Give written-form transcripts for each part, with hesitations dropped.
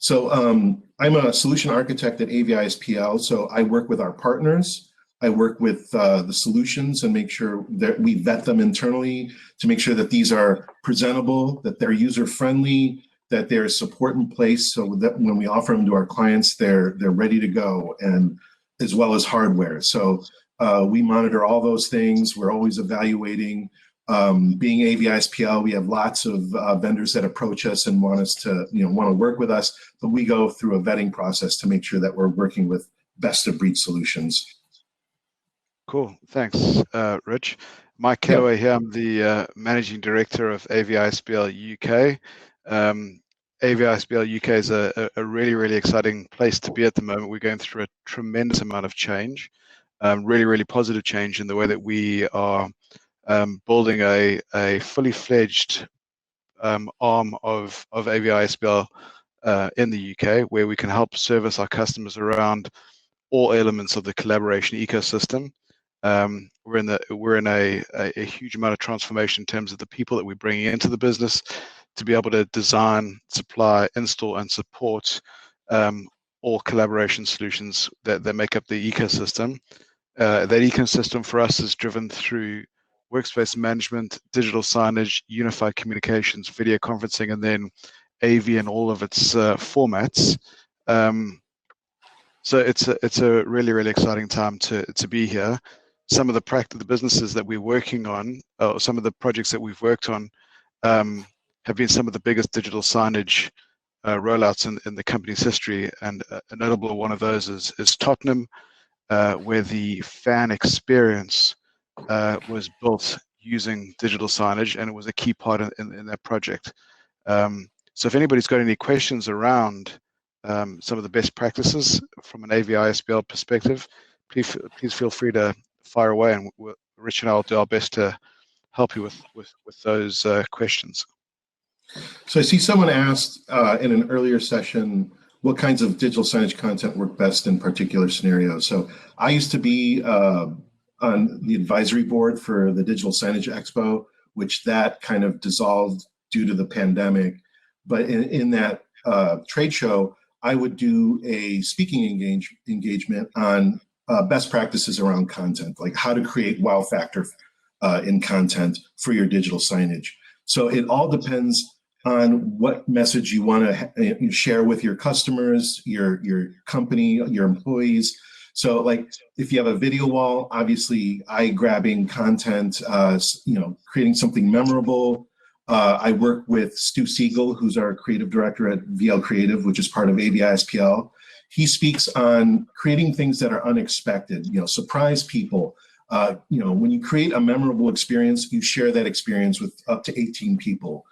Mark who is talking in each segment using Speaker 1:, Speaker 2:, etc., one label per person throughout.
Speaker 1: So I'm a solution architect at AVI-SPL. So I work with our partners. I work with the solutions and make sure that we vet them internally to make sure that these are presentable, that they're user-friendly, that there's support in place so that when we offer them to our clients, they're ready to go, and as well as hardware. So we monitor all those things. We're always evaluating. Being AVI-SPL, we have lots of vendors that approach us and want us to, want to work with us, but we go through a vetting process to make sure that we're working with best of breed solutions.
Speaker 2: Cool, thanks, Rich. Mike Kellaway here. I'm the Managing Director of AVI-SPL UK. AVI-SPL UK is a really, really exciting place to be at the moment. We're going through a tremendous amount of change, really, really positive change in the way that we are building a fully fledged arm of AVI-SPL in the UK, where we can help service our customers around all elements of the collaboration ecosystem. We're in a huge amount of transformation in terms of the people that we're bringing into the business to be able to design, supply, install, and support all collaboration solutions that make up the ecosystem. That ecosystem for us is driven through workspace management, digital signage, unified communications, video conferencing, and then AV and all of its formats. So it's a really, really exciting time to be here. Some of the businesses that we're working on, or some of the projects that we've worked on, have been some of the biggest digital signage rollouts in the company's history. And a notable one of those is Tottenham, where the fan experience was built using digital signage, and it was a key part in that project. So if anybody's got any questions around some of the best practices from an AVI-SPL perspective, please feel free to fire away, and Rich and I will do our best to help you with those questions.
Speaker 1: So I see someone asked in an earlier session, what kinds of digital signage content work best in particular scenarios? So I used to be on the advisory board for the Digital Signage Expo, which that kind of dissolved due to the pandemic. But in that trade show, I would do a speaking engagement on best practices around content, like how to create wow factor in content for your digital signage. So it all depends on what message you want to share with your customers, your company, your employees. So like if you have a video wall, obviously eye-grabbing content, creating something memorable. I work with Stu Siegel, who's our creative director at VL Creative, which is part of AVI-SPL. He speaks on creating things that are unexpected, surprise people. When you create a memorable experience, you share that experience with up to 18 people.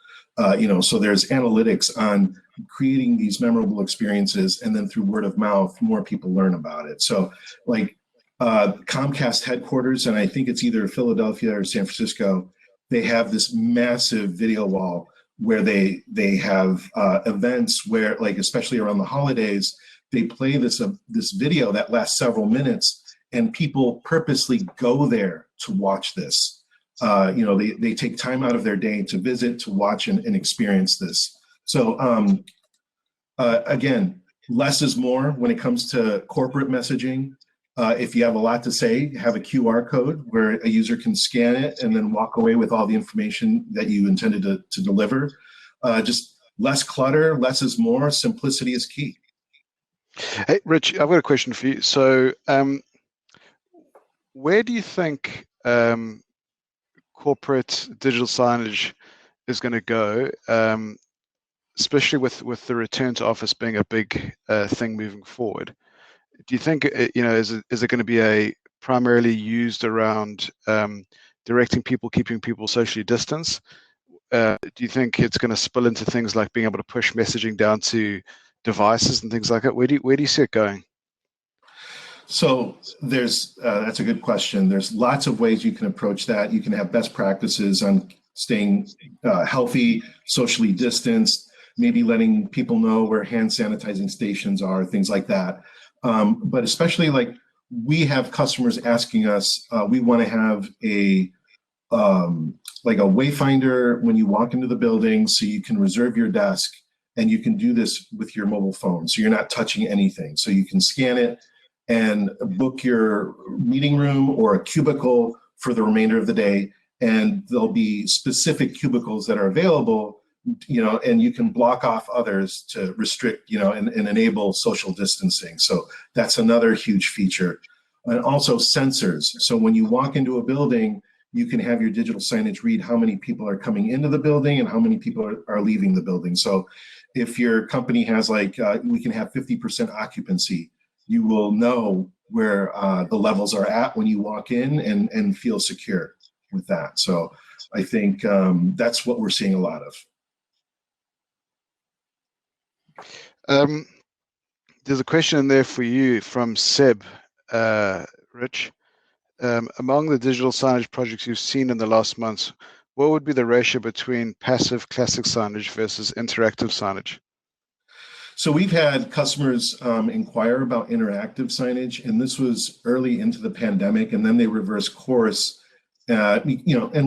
Speaker 1: So there's analytics on creating these memorable experiences, and then through word of mouth, more people learn about it. So like Comcast headquarters, and I think it's either Philadelphia or San Francisco, they have this massive video wall where they have events where, like, especially around the holidays, they play this video that lasts several minutes, and people purposely go there to watch this. They take time out of their day to visit, to watch and experience this. So again, less is more when it comes to corporate messaging. If you have a lot to say, have a QR code where a user can scan it and then walk away with all the information that you intended to deliver. Just less clutter, less is more, simplicity is key.
Speaker 2: Hey, Rich, I've got a question for you. So where do you think corporate digital signage is going to go, especially with the return to office being a big thing moving forward? Do you think, is it going to be primarily used around directing people, keeping people socially distanced? Do you think it's going to spill into things like being able to push messaging down to devices and things like that? Where do you see it going?
Speaker 1: So that's a good question. There's lots of ways you can approach that. You can have best practices on staying healthy, socially distanced, maybe letting people know where hand sanitizing stations are, things like that. But especially like we have customers asking us, we want to have like a wayfinder when you walk into the building so you can reserve your desk and you can do this with your mobile phone. So you're not touching anything. So you can scan it and book your meeting room or a cubicle for the remainder of the day. And there'll be specific cubicles that are available, and you can block off others to restrict, and enable social distancing. So that's another huge feature. And also sensors. So when you walk into a building, you can have your digital signage read how many people are coming into the building and how many people are leaving the building. So if your company has we can have 50% occupancy, you will know where the levels are at when you walk in and feel secure with that. So I think that's what we're seeing a lot of.
Speaker 2: There's a question in there for you from Seb, Rich. Among the digital signage projects you've seen in the last months, what would be the ratio between passive classic signage versus interactive signage?
Speaker 1: So we've had customers inquire about interactive signage, and this was early into the pandemic, and then they reversed course, and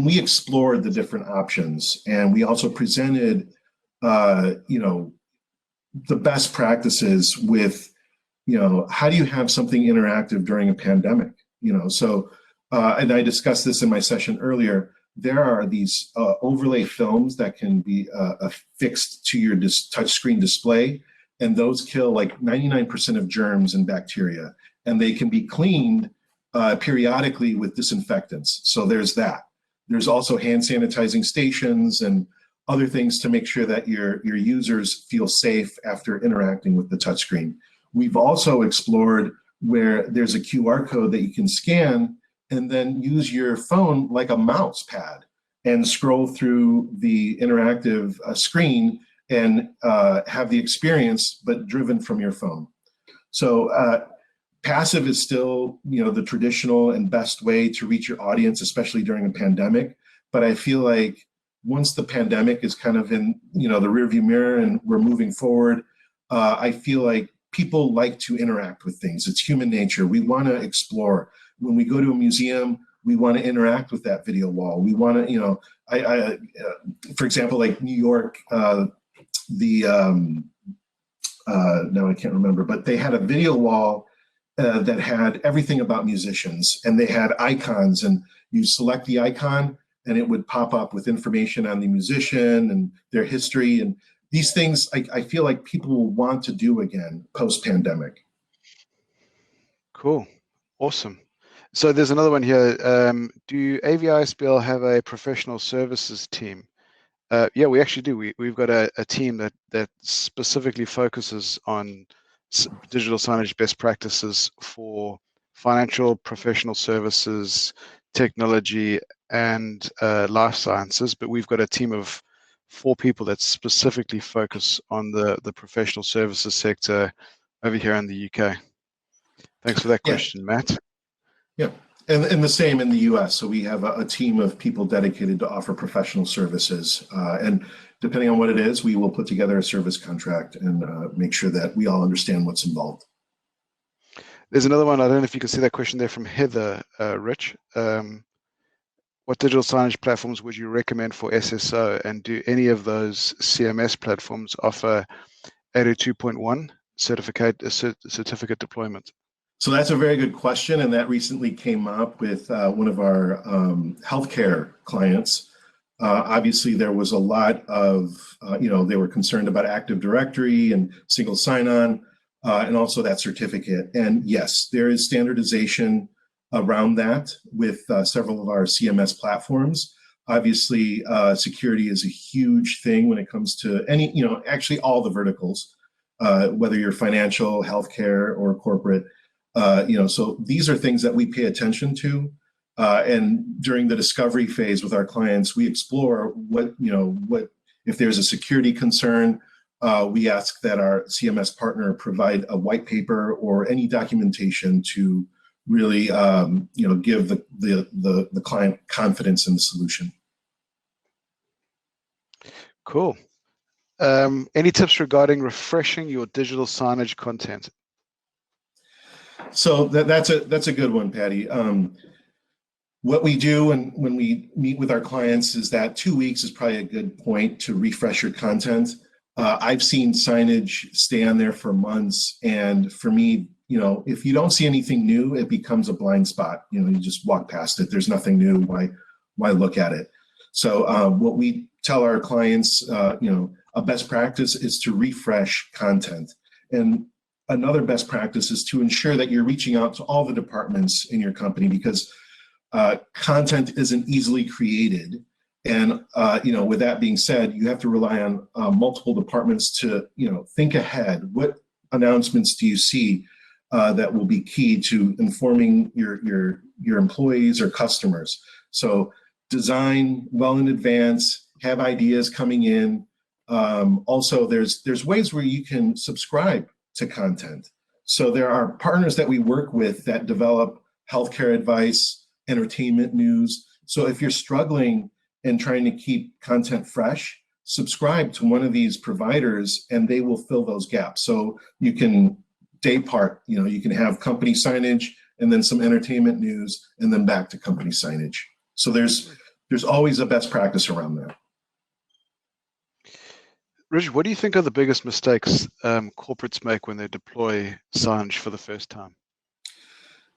Speaker 1: we explored the different options, and we also presented, the best practices with, how do you have something interactive during a pandemic? And I discussed this in my session earlier. There are these overlay films that can be affixed to your touchscreen display, and those kill like 99% of germs and bacteria, and they can be cleaned periodically with disinfectants. So there's that. There's also hand sanitizing stations and other things to make sure that your users feel safe after interacting with the touchscreen. We've also explored where there's a QR code that you can scan and then use your phone like a mouse pad and scroll through the interactive screen and have the experience, but driven from your phone. So passive is still, the traditional and best way to reach your audience, especially during a pandemic. But I feel like once the pandemic is kind of in, the rearview mirror and we're moving forward, I feel like people like to interact with things. It's human nature. We want to explore. When we go to a museum, we want to interact with that video wall. We want to, for example, like New York, now I can't remember, but they had a video wall that had everything about musicians, and they had icons, and you select the icon and it would pop up with information on the musician and their history. And these things, I feel like people will want to do again post-pandemic.
Speaker 2: Cool. Awesome. So there's another one here. Do AVI-SPL have a professional services team? Yeah, we actually do. We've got a team that specifically focuses on digital signage best practices for financial, professional services, technology, and life sciences. But we've got a team of 4 people that specifically focus on the professional services sector over here in the UK. Thanks for that question, Matt.
Speaker 1: Yeah, and the same in the US. So we have a team of people dedicated to offer professional services. And depending on what it is, we will put together a service contract and make sure that we all understand what's involved.
Speaker 2: There's another one. I don't know if you can see that question there from Heather, Rich. What digital signage platforms would you recommend for SSO, and do any of those CMS platforms offer 802.1 certificate deployment?
Speaker 1: So that's a very good question, and that recently came up with one of our healthcare clients. Obviously, there was a lot of, they were concerned about Active Directory and single sign-on, and also that certificate. And yes, there is standardization around that with several of our CMS platforms. Obviously, security is a huge thing when it comes to any, actually all the verticals, whether you're financial, healthcare, or corporate. So these are things that we pay attention to. And during the discovery phase with our clients, we explore what if there's a security concern, we ask that our CMS partner provide a white paper or any documentation to really, give the client confidence in the solution.
Speaker 2: Cool. Any tips regarding refreshing your digital signage content?
Speaker 1: So that's a good one, Patty. What we do when we meet with our clients is that 2 weeks is probably a good point to refresh your content. I've seen signage stay on there for months, and for me, if you don't see anything new, it becomes a blind spot. You just walk past it. There's nothing new. Why look at it? So what we tell our clients, a best practice is to refresh content. And another best practice is to ensure that you're reaching out to all the departments in your company, because content isn't easily created. And with that being said, you have to rely on multiple departments to think ahead. What announcements do you see that will be key to informing your employees or customers? So design well in advance, have ideas coming in. Also, there's ways where you can subscribe to content. So there are partners that we work with that develop healthcare advice, entertainment news. So if you're struggling and trying to keep content fresh, subscribe to one of these providers and they will fill those gaps. So you can day part, you can have company signage and then some entertainment news and then back to company signage. So there's always a best practice around that.
Speaker 2: Richard, what do you think are the biggest mistakes corporates make when they deploy signage for the first time?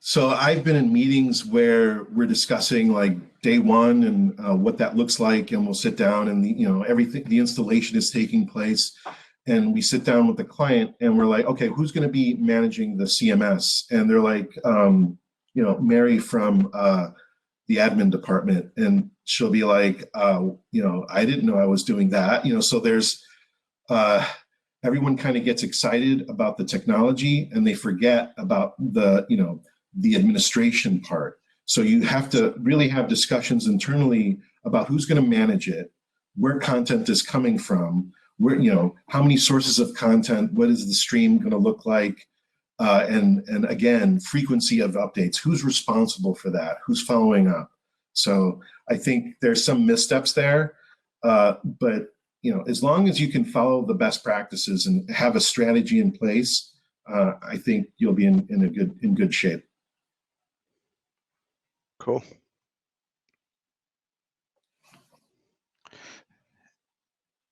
Speaker 1: So I've been in meetings where we're discussing like day one and what that looks like, and we'll sit down and everything, the installation is taking place, and we sit down with the client and we're like, okay, who's going to be managing the CMS? And they're like, Mary from the admin department, and she'll be like, I didn't know I was doing that. So there's everyone kind of gets excited about the technology and they forget about the administration part. So you have to really have discussions internally about who's going to manage it, where content is coming from, where, how many sources of content, what is the stream going to look like, and again, frequency of updates, who's responsible for that, who's following up. So I think there's some missteps there, but as long as you can follow the best practices and have a strategy in place, I think you'll be in good shape.
Speaker 2: Cool.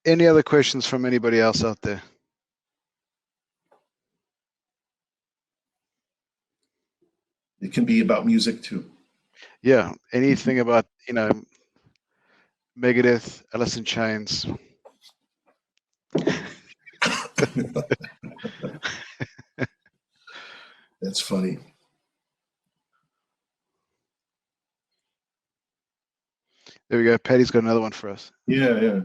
Speaker 2: Any other questions from anybody else out there?
Speaker 1: It can be about music too.
Speaker 2: Yeah, anything about, Megadeth, Alice in Chains.
Speaker 1: That's funny.
Speaker 2: There we go. Patty's got another one for us.
Speaker 1: Yeah.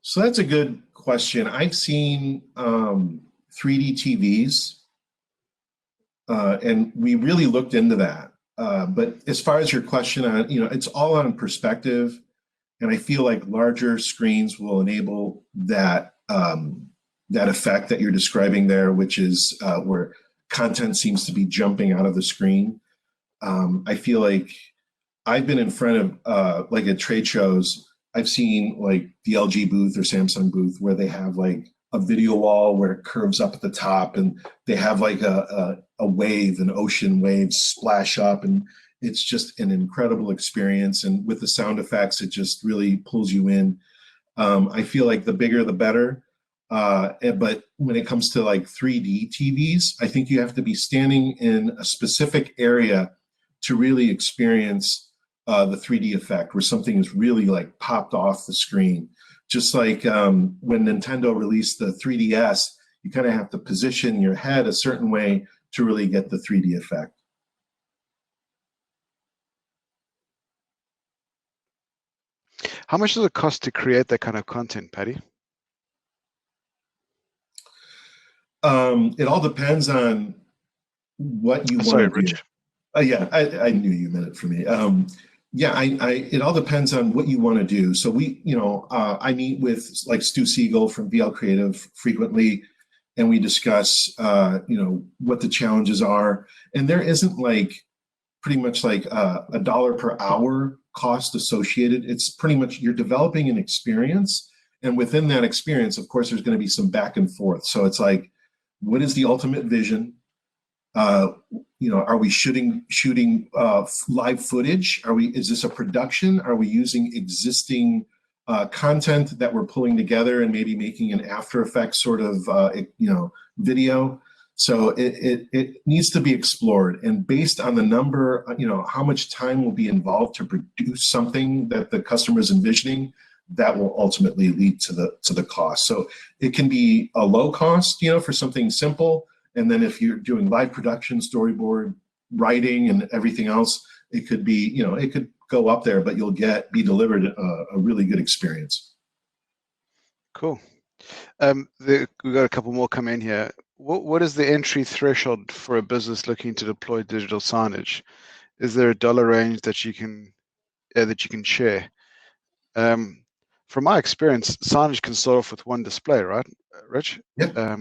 Speaker 1: So that's a good question. I've seen 3D TVs, and we really looked into that. But as far as your question on, it's all on perspective, and I feel like larger screens will enable that that effect that you're describing there, which is where content seems to be jumping out of the screen. I feel like I've been in front of like at trade shows. I've seen like the LG booth or Samsung booth where they have like a video wall where it curves up at the top, and they have like a wave, an ocean wave splash up, and it's just an incredible experience. And with the sound effects, it just really pulls you in. I feel like the bigger the better. But when it comes to like 3D TVs, I think you have to be standing in a specific area to really experience the 3D effect, where something is really like popped off the screen. Just like when Nintendo released the 3DS, you kind of have to position your head a certain way to really get the 3D effect.
Speaker 2: How much does it cost to create that kind of content, Patty?
Speaker 1: It all depends on what you want to do. Yeah, I knew you meant it for me. Yeah, it all depends on what you want to do. So I meet with like Stu Siegel from VL Creative frequently, and we discuss, what the challenges are. And there isn't like pretty much like a $1 per hour cost associated. It's pretty much you're developing an experience. And within that experience, of course, there's going to be some back and forth. So it's like, what is the ultimate vision? are we shooting live footage? Is this a production? Are we using existing content that we're pulling together and maybe making an After Effects sort of video? So it needs to be explored, and based on the number, how much time will be involved to produce something that the customer is envisioning, that will ultimately lead to the cost. So it can be a low cost, for something simple, and then if you're doing live production, storyboard, writing, and everything else, it could be, it could go up there, but you'll be delivered a really good experience.
Speaker 2: Cool. We've got a couple more come in here. What is the entry threshold for a business looking to deploy digital signage? Is there a dollar range that you can share? From my experience, signage can start off with one display, right, Rich?
Speaker 1: Yeah.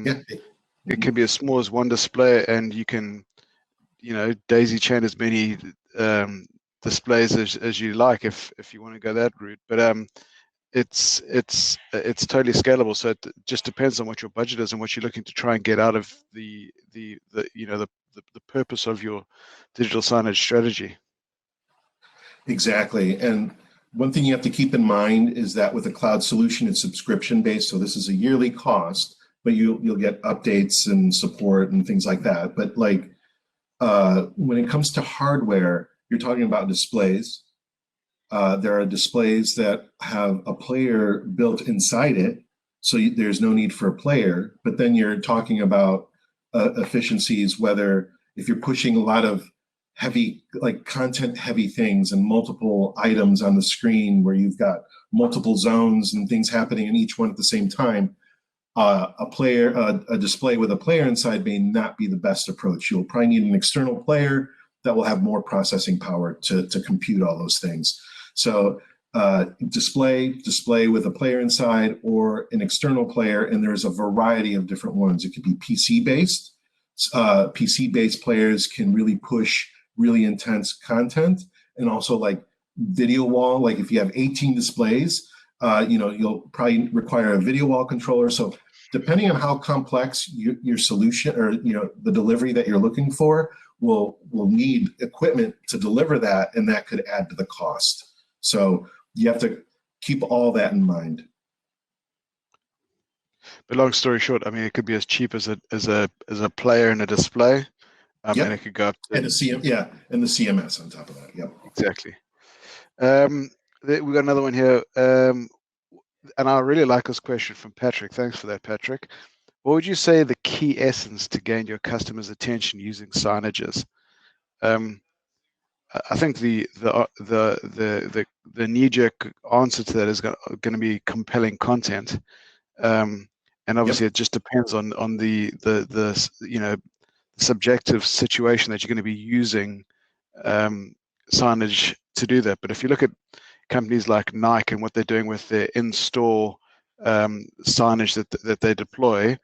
Speaker 2: It can be as small as one display, and you can, daisy chain as many displays as you like if you want to go that route. But it's totally scalable. So it just depends on what your budget is and what you're looking to try and get out of the purpose of your digital signage strategy.
Speaker 1: Exactly. And one thing you have to keep in mind is that with a cloud solution, it's subscription based. So this is a yearly cost, but you'll get updates and support and things like that. But when it comes to hardware, you're talking about displays. There are displays that have a player built inside it, so there's no need for a player. But then you're talking about efficiencies, whether if you're pushing a lot of heavy, content heavy things and multiple items on the screen where you've got multiple zones and things happening in each one at the same time, a display with a player inside may not be the best approach. You'll probably need an external player that will have more processing power to compute all those things. So display with a player inside or an external player, and there's a variety of different ones. It could be PC-based. PC-based players can really push really intense content, and also video wall. Like if you have 18 displays, you'll probably require a video wall controller. So depending on how complex your solution or the delivery that you're looking for, will need equipment to deliver that, and that could add to the cost. So you have to keep all that in mind.
Speaker 2: But long story short, I mean, it could be as cheap as a player and a display,
Speaker 1: Yep.
Speaker 2: and it could go up to
Speaker 1: and the CMS on top of that. Yep.
Speaker 2: Exactly. We got another one here, and I really like this question from Patrick. Thanks for that, Patrick. What would you say the key essence to gain your customers' attention using signages? I think the knee-jerk answer to that is going to be compelling content, and obviously it just depends on the subjective situation that you're going to be using signage to do that. But if you look at companies like Nike and what they're doing with their in-store signage that they deploy,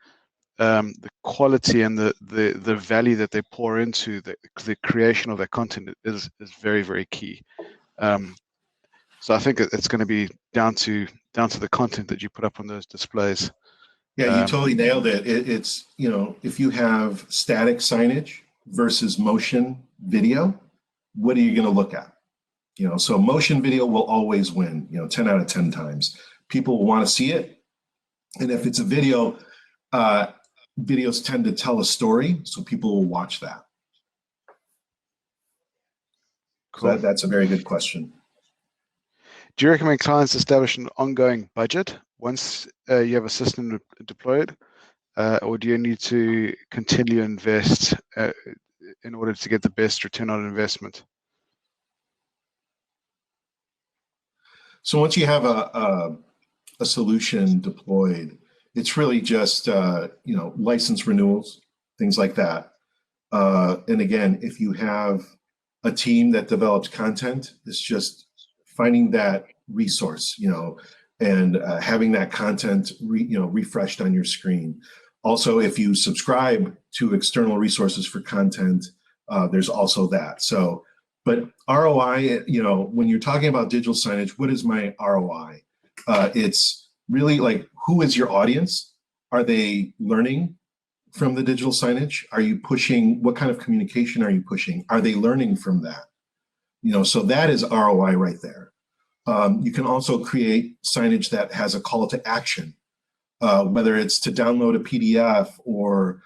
Speaker 2: the quality and the value that they pour into the creation of that content is very, very key. So I think it's going to be down to the content that you put up on those displays.
Speaker 1: Yeah, you totally nailed it. It's if you have static signage versus motion video, what are you going to look at? So motion video will always win. 10 out of 10 times. People will want to see it, and if it's a video, videos tend to tell a story, so people will watch that. Cool. So that's a very good question.
Speaker 2: Do you recommend clients establish an ongoing budget once you have a system deployed, or do you need to continue invest in order to get the best return on investment?
Speaker 1: So once you have a solution deployed, it's really just license renewals, things like that. And again, if you have a team that develops content, it's just finding that resource, and having that content refreshed on your screen. Also, if you subscribe to external resources for content, there's also that. So, but ROI, when you're talking about digital signage, what is my ROI? It's really who is your audience? Are they learning? from the digital signage? Are you pushing, what kind of communication are you pushing? Are they learning from that? So that is ROI right there. You can also create signage that has a call to action, whether it's to download a PDF or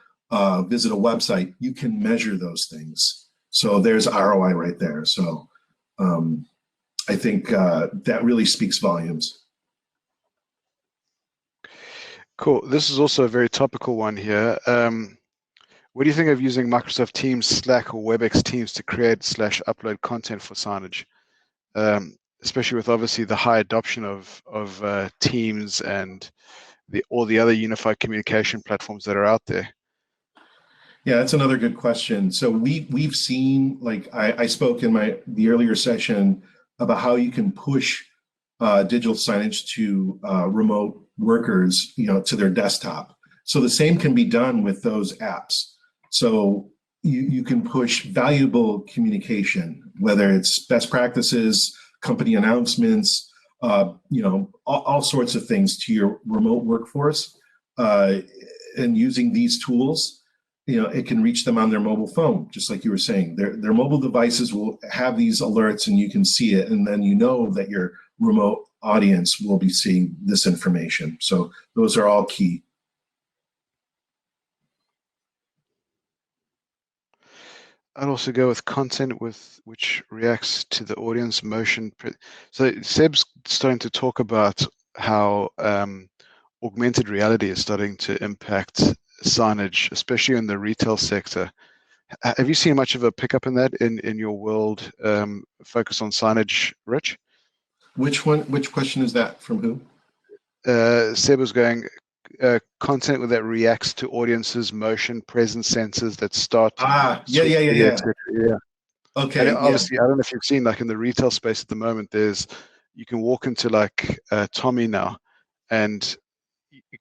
Speaker 1: visit a website. You can measure those things. So there's ROI right there. So I think that really speaks volumes.
Speaker 2: Cool. This is also a very topical one here. What do you think of using Microsoft Teams, Slack, or Webex Teams to create / upload content for signage? Especially with obviously the high adoption of Teams and all the other unified communication platforms that are out there.
Speaker 1: Yeah, that's another good question. So we've seen, like I spoke in the earlier session about how you can push digital signage to remote workers, to their desktop. So the same can be done with those apps. So you can push valuable communication, whether it's best practices, company announcements, all sorts of things to your remote workforce. And using these tools, it can reach them on their mobile phone, just like you were saying. Their mobile devices will have these alerts and you can see it, and then that your remote audience will be seeing this information. So those are all key.
Speaker 2: I'd also go with content which reacts to the audience motion. So Seb's starting to talk about how augmented reality is starting to impact signage, especially in the retail sector. Have you seen much of a pickup in that in your world, focus on signage, Rich?
Speaker 1: Which question is that from who?
Speaker 2: Seb was going, content that reacts to audiences, motion, presence sensors that start.
Speaker 1: Yeah. Okay.
Speaker 2: And obviously, I don't know if you've seen, like in the retail space at the moment, you can walk into like Tommy now and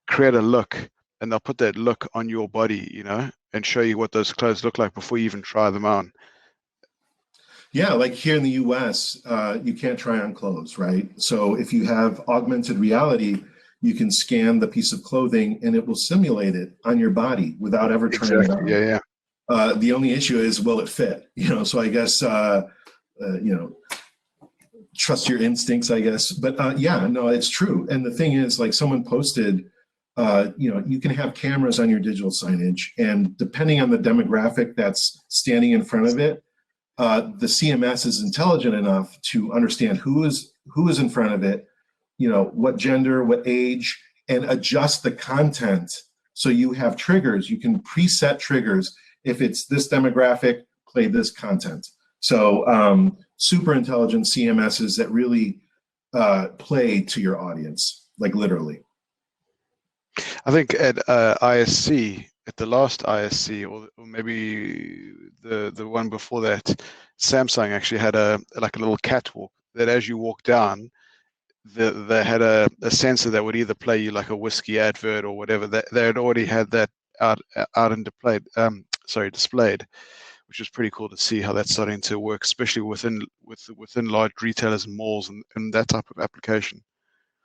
Speaker 2: create a look, and they'll put that look on your body, and show you what those clothes look like before you even try them on.
Speaker 1: Yeah, like here in the US, you can't try on clothes, right? So if you have augmented reality, you can scan the piece of clothing and it will simulate it on your body without ever trying it on.
Speaker 2: Yeah.
Speaker 1: The only issue is, will it fit? So I guess, trust your instincts, I guess. But yeah, no, it's true. And the thing is, like someone posted, you can have cameras on your digital signage, and depending on the demographic that's standing in front of it, the CMS is intelligent enough to understand who is in front of it, what gender, what age, and adjust the content. So you have triggers. You can preset triggers. If it's this demographic, play this content. So super intelligent CMSs that really play to your audience, like literally.
Speaker 2: I think at ISC, at the last ISC, or maybe the one before that, Samsung actually had a little catwalk that as you walk down, they had a sensor that would either play you like a whiskey advert or whatever. They had already had that out and displayed, which is pretty cool to see how that's starting to work, especially within large retailers and malls and that type of application.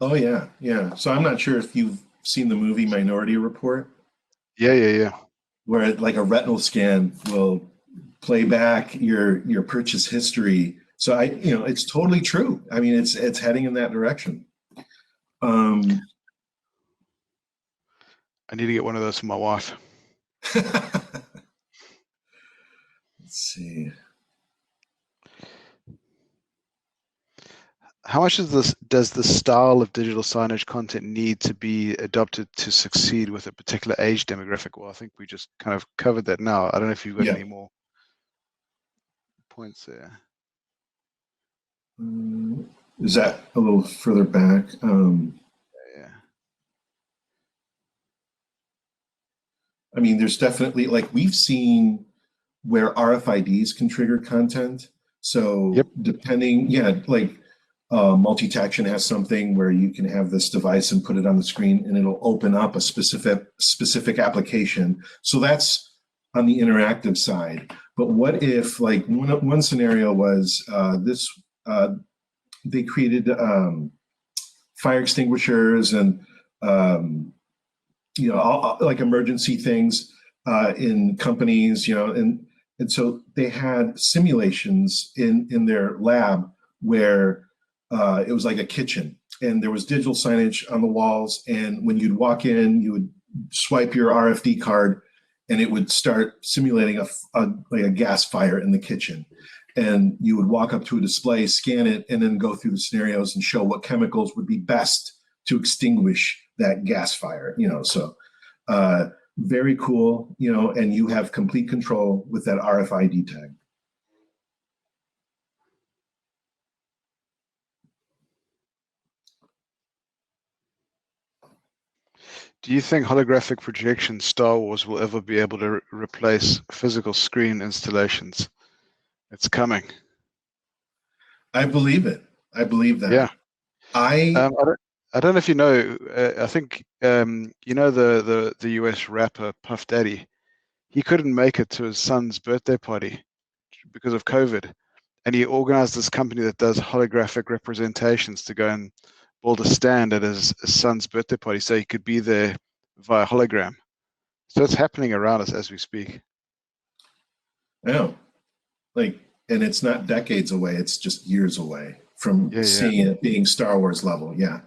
Speaker 1: Oh yeah. So I'm not sure if you've seen the movie Minority Report.
Speaker 2: Yeah.
Speaker 1: Where like a retinal scan will play back your purchase history. So it's totally true. I mean, it's heading in that direction.
Speaker 2: I need to get one of those for my wife.
Speaker 1: Let's see.
Speaker 2: How much does the style of digital signage content need to be adopted to succeed with a particular age demographic? Well, I think we just kind of covered that now. I don't know if you've got any more points there.
Speaker 1: Is that a little further back?
Speaker 2: Yeah.
Speaker 1: I mean, there's definitely, like, we've seen where RFIDs can trigger content. So depending, like multi-taction has something where you can have this device and put it on the screen and it'll open up a specific application. So that's on the interactive side. But what if, like, one scenario was they created fire extinguishers and like emergency things, in companies, and so they had simulations in their lab where it was like a kitchen, and there was digital signage on the walls, and when you'd walk in, you would swipe your RFD card, and it would start simulating like a gas fire in the kitchen. And you would walk up to a display, scan it, and then go through the scenarios and show what chemicals would be best to extinguish that gas fire. So very cool, and you have complete control with that RFID tag.
Speaker 2: Do you think holographic projection Star Wars will ever be able to replace physical screen installations? It's coming.
Speaker 1: I believe it. I believe that.
Speaker 2: Yeah.
Speaker 1: I
Speaker 2: don't know if you know. I think the US rapper Puff Daddy. He couldn't make it to his son's birthday party because of COVID, and he organized this company that does holographic representations to go and build a stand at his son's birthday party so he could be there via hologram. So it's happening around us as we speak.
Speaker 1: I know. And it's not decades away, it's just years away from seeing it being Star Wars level. Yeah.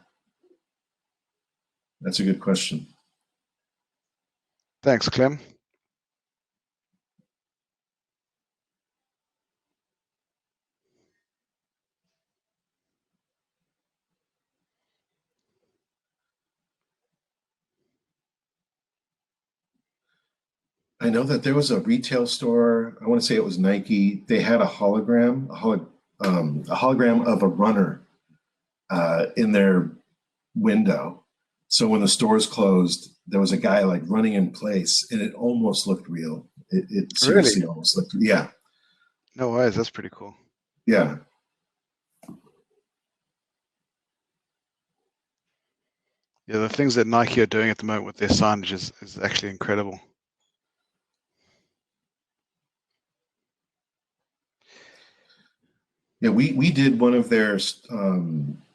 Speaker 1: That's a good question.
Speaker 2: Thanks, Clem.
Speaker 1: I know that there was a retail store, I want to say it was Nike. They had a hologram of a runner in their window. So when the stores closed, there was a guy like running in place, and it almost looked real. It seriously almost looked, yeah.
Speaker 2: No worries, that's pretty cool.
Speaker 1: Yeah.
Speaker 2: Yeah, the things that Nike are doing at the moment with their signage is actually incredible.
Speaker 1: Yeah, we did one of their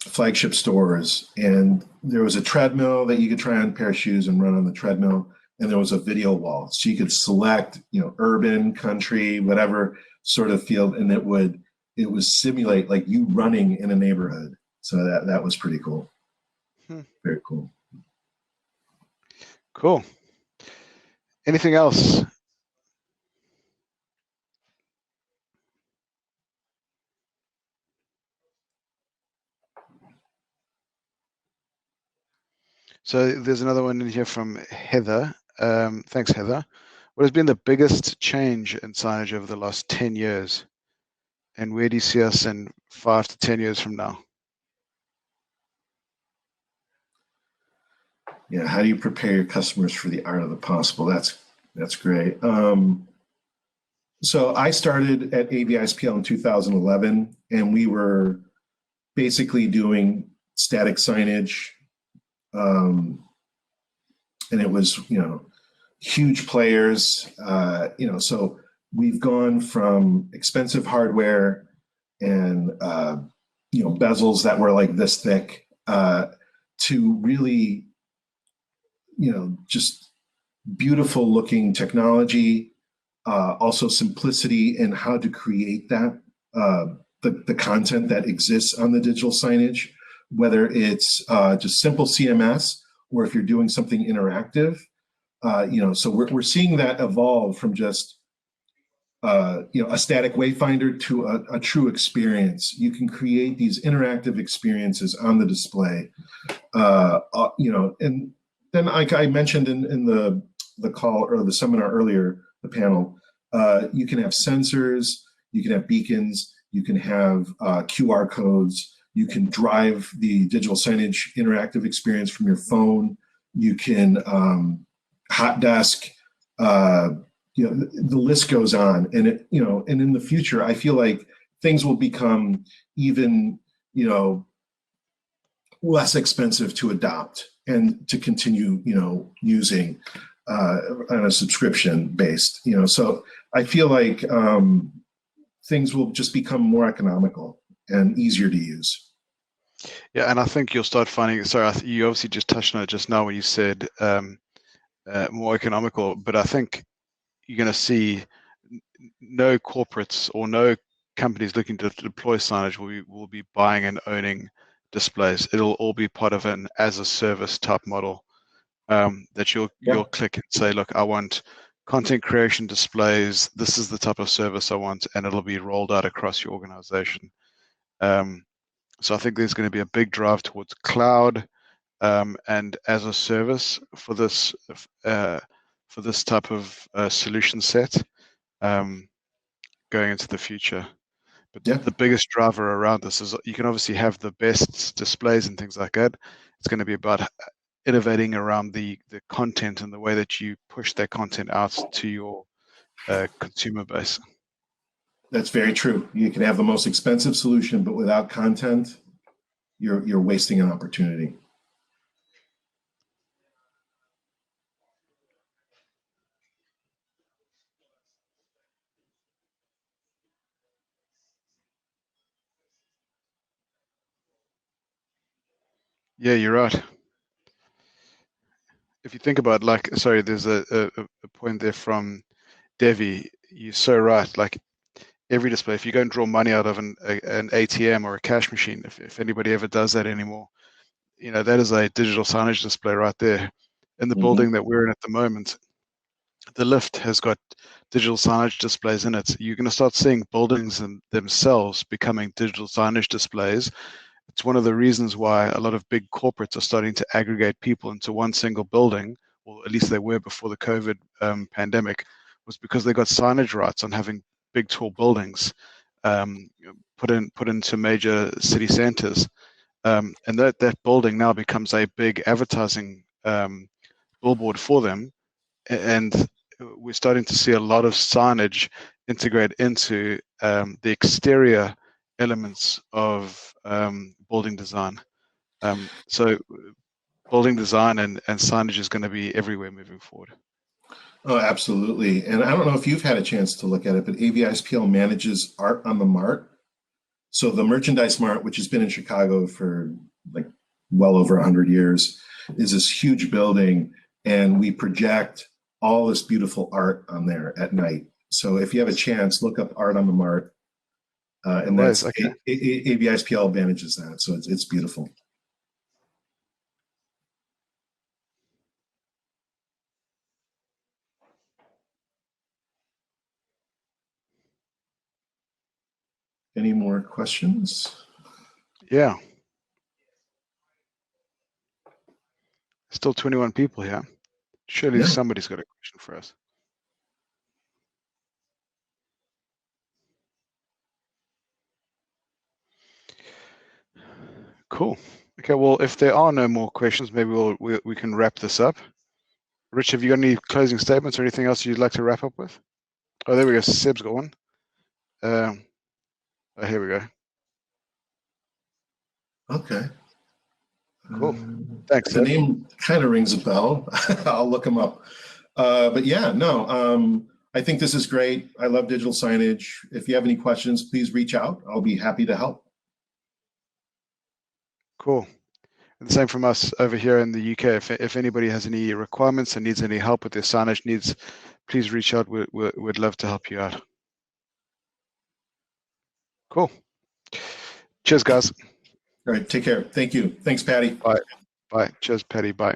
Speaker 1: flagship stores, and there was a treadmill that you could try on a pair of shoes and run on the treadmill, and there was a video wall, so you could select, urban, country, whatever sort of field, and it would simulate like you running in a neighborhood. So that was pretty cool. Very cool.
Speaker 2: Cool. Anything else? So there's another one in here from Heather. Thanks, Heather. What has been the biggest change in signage over the last 10 years? And where do you see us in 5 to 10 years from now?
Speaker 1: Yeah, how do you prepare your customers for the art of the possible? That's great. So I started at AVI-SPL in 2011, and we were basically doing static signage. And it was, huge players, so we've gone from expensive hardware and, bezels that were like this thick, to really, just beautiful looking technology, also simplicity in how to create that, the content that exists on the digital signage, whether it's just simple CMS or if you're doing something interactive. So we're seeing that evolve from just a static wayfinder to a true experience. You can create these interactive experiences on the display, and then like I mentioned in the call or the seminar earlier, the panel, you can have sensors, you can have beacons, you can have QR codes, you can drive the digital signage interactive experience from your phone, you can hot desk, the list goes on. And and in the future, I feel like things will become even, less expensive to adopt and to continue, using on a subscription based, so I feel like things will just become more economical and easier to use.
Speaker 2: Yeah, and I think you'll start finding, sorry, you obviously just touched on it just now when you said more economical, but I think you're going to see no corporates or no companies looking to deploy signage will be buying and owning displays. It'll all be part of an as a service type model, that you'll click and say, look, I want content creation displays. This is the type of service I want, and it'll be rolled out across your organization. So I think there's going to be a big drive towards cloud and as a service for this type of solution set going into the future. But the biggest driver around this is you can obviously have the best displays and things like that. It's going to be about innovating around the content and the way that you push that content out to your consumer base.
Speaker 1: That's very true. You can have the most expensive solution, but without content, you're wasting an opportunity.
Speaker 2: Yeah, you're right. If you think about, like, sorry, there's a point there from Devi. You're so right. Like every display, if you go and draw money out of an ATM or a cash machine, if anybody ever does that anymore, you know, that is a digital signage display right there. In the building that we're in at the moment, the lift has got digital signage displays in it. You're going to start seeing buildings themselves becoming digital signage displays. It's one of the reasons why a lot of big corporates are starting to aggregate people into one single building, or at least they were before the COVID pandemic, was because they got signage rights on having big tall buildings put into major city centers. And that building now becomes a big advertising billboard for them. And we're starting to see a lot of signage integrate into the exterior elements of building design. So building design and signage is going to be everywhere moving forward.
Speaker 1: Oh, absolutely. And I don't know if you've had a chance to look at it, but AVI-SPL manages art on the mart. So the Merchandise Mart, which has been in Chicago for like well over 100 years, is this huge building, and we project all this beautiful art on there at night. So if you have a chance, look up Art on the Mart, and that's okay. AVI-SPL manages that, so it's beautiful. Any more questions?
Speaker 2: Yeah. Still 21 people here. Surely somebody's got a question for us. Cool. Okay, well, if there are no more questions, maybe we can wrap this up. Rich, have you got any closing statements or anything else you'd like to wrap up with? Oh, there we go. Seb's got one. Oh, here we go.
Speaker 1: Okay.
Speaker 2: Cool. Thanks,
Speaker 1: The
Speaker 2: Seb.
Speaker 1: name kind of rings a bell. I'll look him up. But yeah, no, I think this is great. I love digital signage. If you have any questions, please reach out. I'll be happy to help.
Speaker 2: Cool. And the same from us over here in the UK. If anybody has any requirements and needs any help with their signage needs, please reach out. We'd love to help you out. Cool. Cheers, guys.
Speaker 1: All right, take care. Thank you. Thanks, Patty.
Speaker 2: Bye. Bye. Cheers, Patty. Bye.